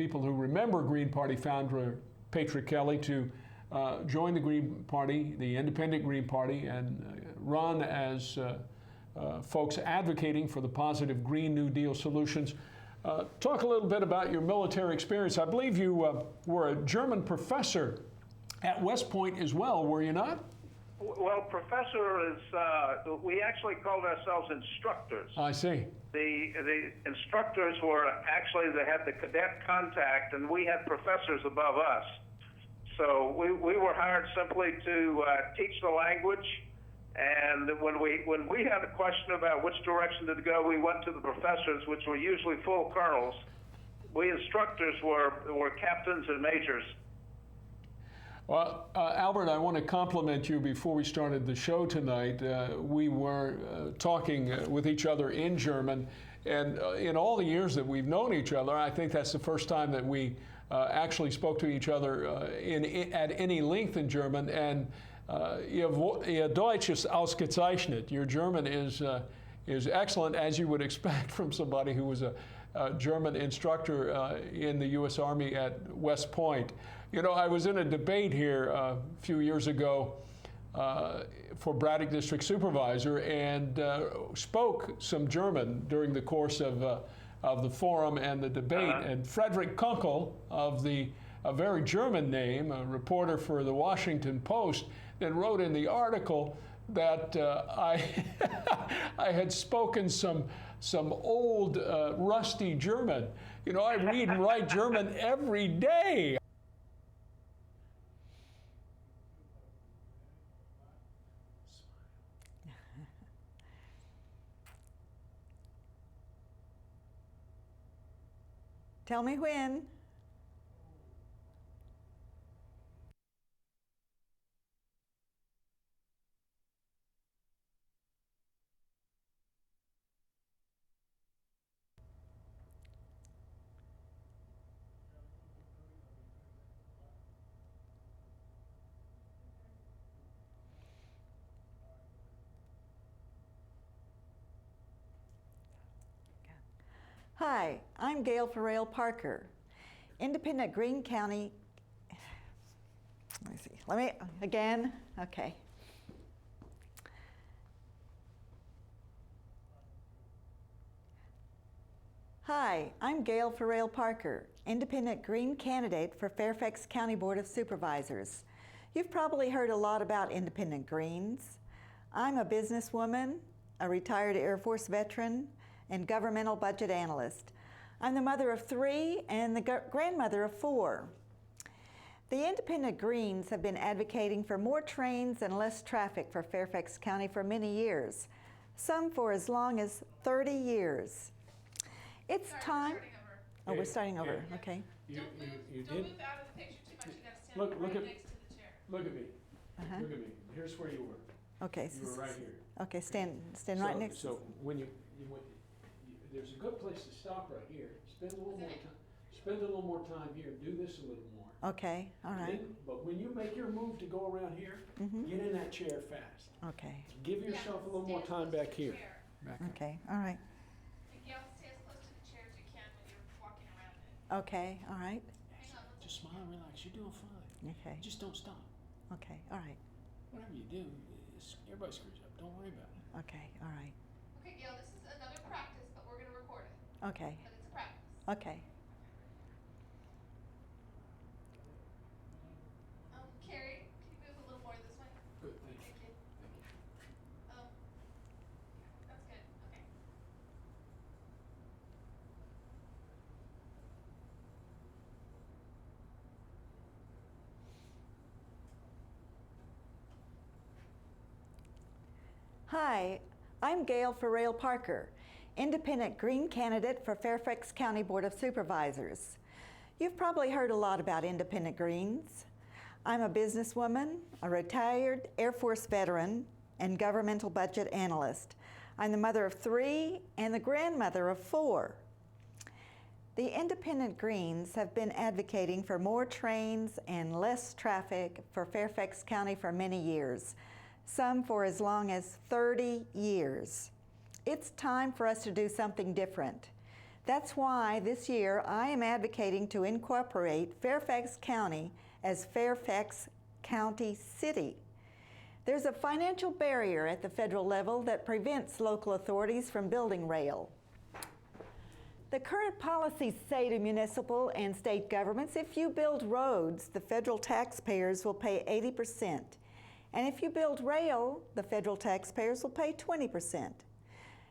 people who remember Green Party founder Patrick Kelly to join the Green Party, the Independent Green Party, and run as folks advocating for the positive Green New Deal solutions. Talk a little bit about your military experience. I believe you were a German professor at West Point as well, were you not? Well, professor is, we actually called ourselves instructors. I see. The instructors were actually, they had the cadet contact, and we had professors above us. So we were hired simply to teach the language, and when we had a question about which direction to go, we went to the professors, which were usually full colonels. We instructors were captains and majors. Well, Albert, I want to compliment you before we started the show tonight. We were talking with each other in German, and in all the years that we've known each other, I think that's the first time that we actually spoke to each other at any length in German. And Ihr Deutsch ist ausgezeichnet. Your German is excellent, as you would expect from somebody who was a German instructor in the U.S. Army at West Point. You know, I was in a debate here a few years ago for Braddock District Supervisor and spoke some German during the course of the forum and the debate. And Frederick Kunkel, of a very German name, a reporter for the Washington Post, then wrote in the article that I had spoken some old rusty German. You know, I read and write German every day. Tell me when. Hi, I'm Gail Farrell-Parker, Independent Green County. Let me see. Again. Okay. Hi, I'm Gail Farrell-Parker, Independent Green candidate for Fairfax County Board of Supervisors. You've probably heard a lot about Independent Greens. I'm a businesswoman, a retired Air Force veteran, and governmental budget analyst. I'm the mother of 3 and the grandmother of 4. The Independent Greens have been advocating for more trains and less traffic for Fairfax County for many years, some for as long as 30 years. It's time. Oh, we're starting over. Okay. Don't move out of the picture too much. You got to stand Look next to the chair. Look at me. Look at me. Here's where you were. Okay. You were right here. Okay, stand right next. So when you there's a good place to stop right here. Spend a little more time. Spend a little more time here. Do this a little more. Okay, all right. But when you make your move to go around here, get in that chair fast. Okay. Give yourself a little more time back here. Okay, all right. And Gail, stay as close to the chair as you can when you're walking around it. Okay, all right. Hang on. Just smile and relax. You're doing fine. Okay. Just don't stop. Okay, all right. Whatever you do, everybody screws up. Don't worry about it. Okay, all right. Okay, Gail, this is another practice, but we're going to record it. Okay. But it's a practice. Okay. Carey, can you move a little more this way? Good, thank you. Thank you. Thank you. That's good. Okay. Hi, I'm Gail Farrell-Parker, Independent Green candidate for Fairfax County Board of Supervisors. You've probably heard a lot about Independent Greens. I'm a businesswoman, a retired Air Force veteran, and governmental budget analyst. I'm the mother of 3 and the grandmother of 4. The Independent Greens have been advocating for more trains and less traffic for Fairfax County for many years, some for as long as 30 years. It's time for us to do something different. That's why this year I am advocating to incorporate Fairfax County as Fairfax County City. There's a financial barrier at the federal level that prevents local authorities from building rail. The current policies say to municipal and state governments, if you build roads, the federal taxpayers will pay 80%. And if you build rail, the federal taxpayers will pay 20%.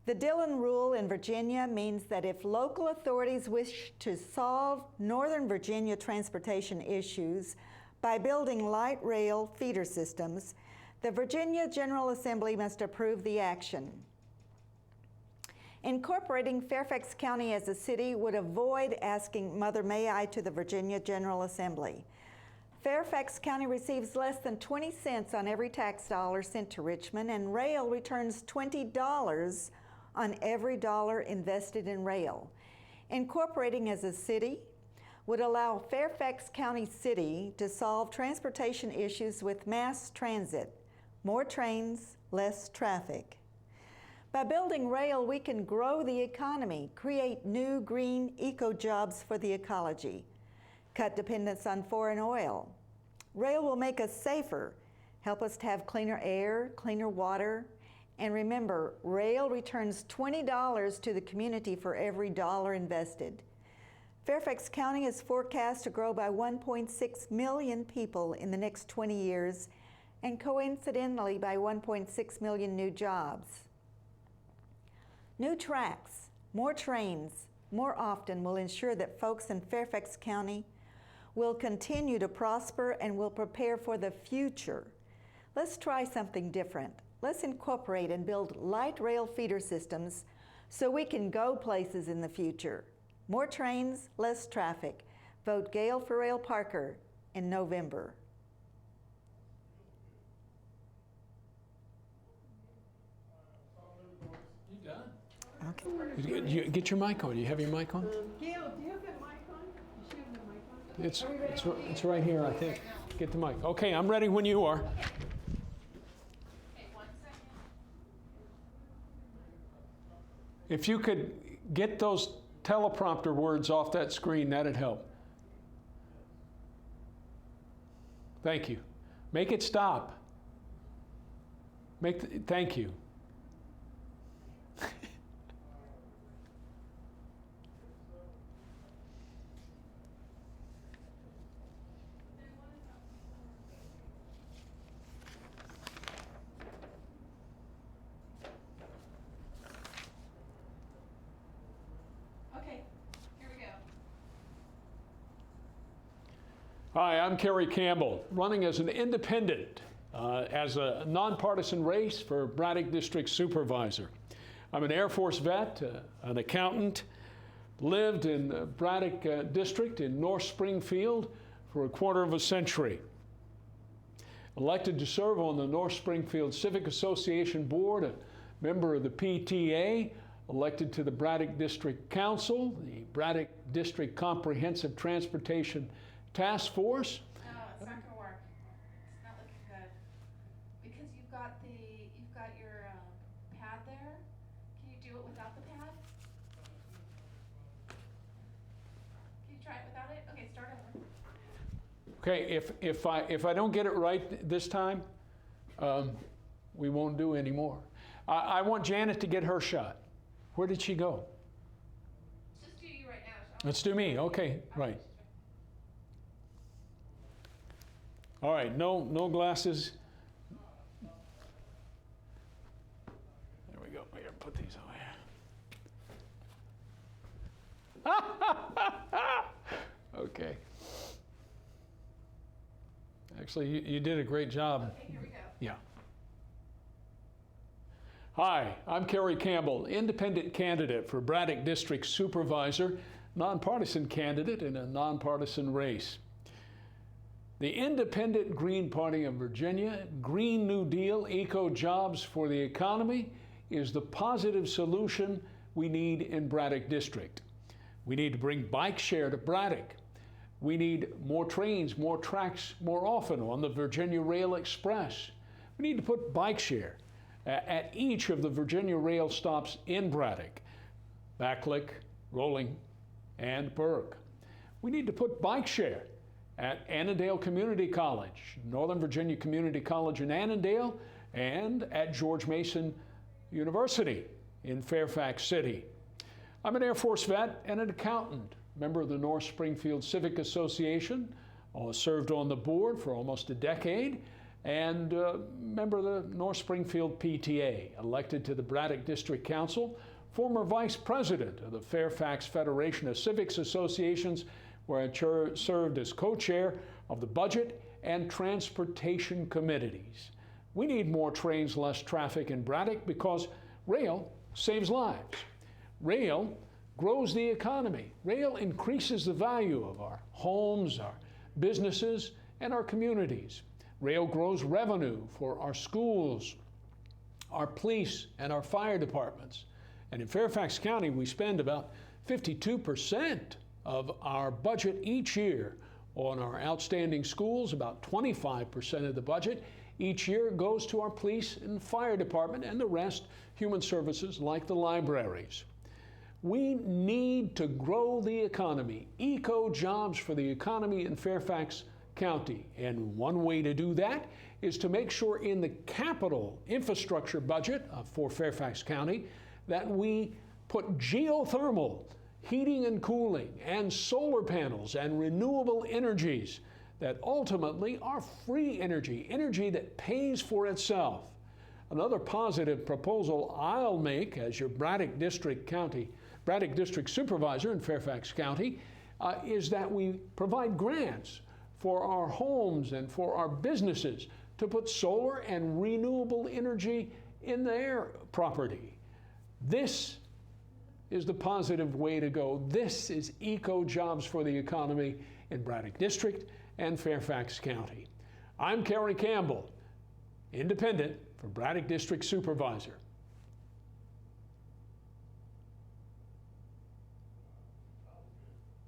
The Dillon Rule in Virginia means that if local authorities wish to solve Northern Virginia transportation issues by building light rail feeder systems, the Virginia General Assembly must approve the action. Incorporating Fairfax County as a city would avoid asking Mother May I to the Virginia General Assembly. Fairfax County receives less than 20 cents on every tax dollar sent to Richmond, and rail returns $20 on every dollar invested in rail. Incorporating as a city would allow Fairfax County City to solve transportation issues with mass transit, more trains, less traffic. By building rail, we can grow the economy, create new green eco-jobs for the ecology, cut dependence on foreign oil. Rail will make us safer, help us to have cleaner air, cleaner water, and remember, rail returns $20 to the community for every dollar invested. Fairfax County is forecast to grow by 1.6 million people in the next 20 years, and coincidentally by 1.6 million new jobs. New tracks, more trains, more often will ensure that folks in Fairfax County will continue to prosper and will prepare for the future. Let's try something different. Let's incorporate and build light rail feeder systems so we can go places in the future. More trains, less traffic. Vote Gail for Rail Parker in November. You done? Okay. You get your mic on. You have your mic on? Gail, do you have that mic on? Does she have the mic on? It's right here, I think. Get the mic. Okay, I'm ready when you are. Okay, 1 second. If you could get those teleprompter words off that screen, that'd help. Thank you. Make it stop. Thank you. Okay, here we go. Hi, I'm Carey Campbell, running as an independent, as a nonpartisan race for Braddock District Supervisor. I'm an Air Force vet, an accountant, lived in Braddock District in North Springfield for a quarter of a century. Elected to serve on the North Springfield Civic Association Board, a member of the PTA, elected to the Braddock District Council, the Braddock District Comprehensive Transportation Task Force. No, it's not gonna work. It's not looking good. Because you've got your pad there. Can you do it without the pad? Can you try it without it? Okay, start over. Okay, if I don't get it right this time, we won't do any more. I want Janet to get her shot. Where did she go? Just do you right now. Let's do me. Okay, right. All right, no glasses. There we go. Here, put these over here. Okay. Actually, you did a great job. Okay, here we go. Yeah. Hi, I'm Carey Campbell, independent candidate for Braddock District Supervisor, nonpartisan candidate in a nonpartisan race. The Independent Green Party of Virginia, Green New Deal, eco-jobs for the economy is the positive solution we need in Braddock District. We need to bring bike share to Braddock. We need more trains, more tracks, more often on the Virginia Rail Express. We need to put bike share at each of the Virginia Rail stops in Braddock. Backlick, Rolling, and Burke. We need to put bike share at Annandale Community College, Northern Virginia Community College in Annandale, and at George Mason University in Fairfax City. I'm an Air Force vet and an accountant, member of the North Springfield Civic Association, served on the board for almost a decade, and member of the North Springfield PTA, elected to the Braddock District Council, former vice president of the Fairfax Federation of Civics Associations, where I served as co-chair of the Budget and Transportation Committees. We need more trains, less traffic in Braddock because rail saves lives. Rail grows the economy. Rail increases the value of our homes, our businesses, and our communities. Rail grows revenue for our schools, our police, and our fire departments. And in Fairfax County, we spend about 52% of our budget each year on our outstanding schools. About 25% of the budget each year goes to our police and fire department, and the rest, human services like the libraries. We need to grow the economy, eco-jobs for the economy in Fairfax County. And one way to do that is to make sure in the capital infrastructure budget for Fairfax County that we put geothermal heating and cooling and solar panels and renewable energies that ultimately are free energy, energy that pays for itself. Another positive proposal I'll make as your Braddock District Supervisor in Fairfax County is that we provide grants for our homes and for our businesses to put solar and renewable energy in their property. This is the positive way to go. This is eco-jobs for the economy in Braddock District and Fairfax County. I'm Carey Campbell, independent for Braddock District Supervisor.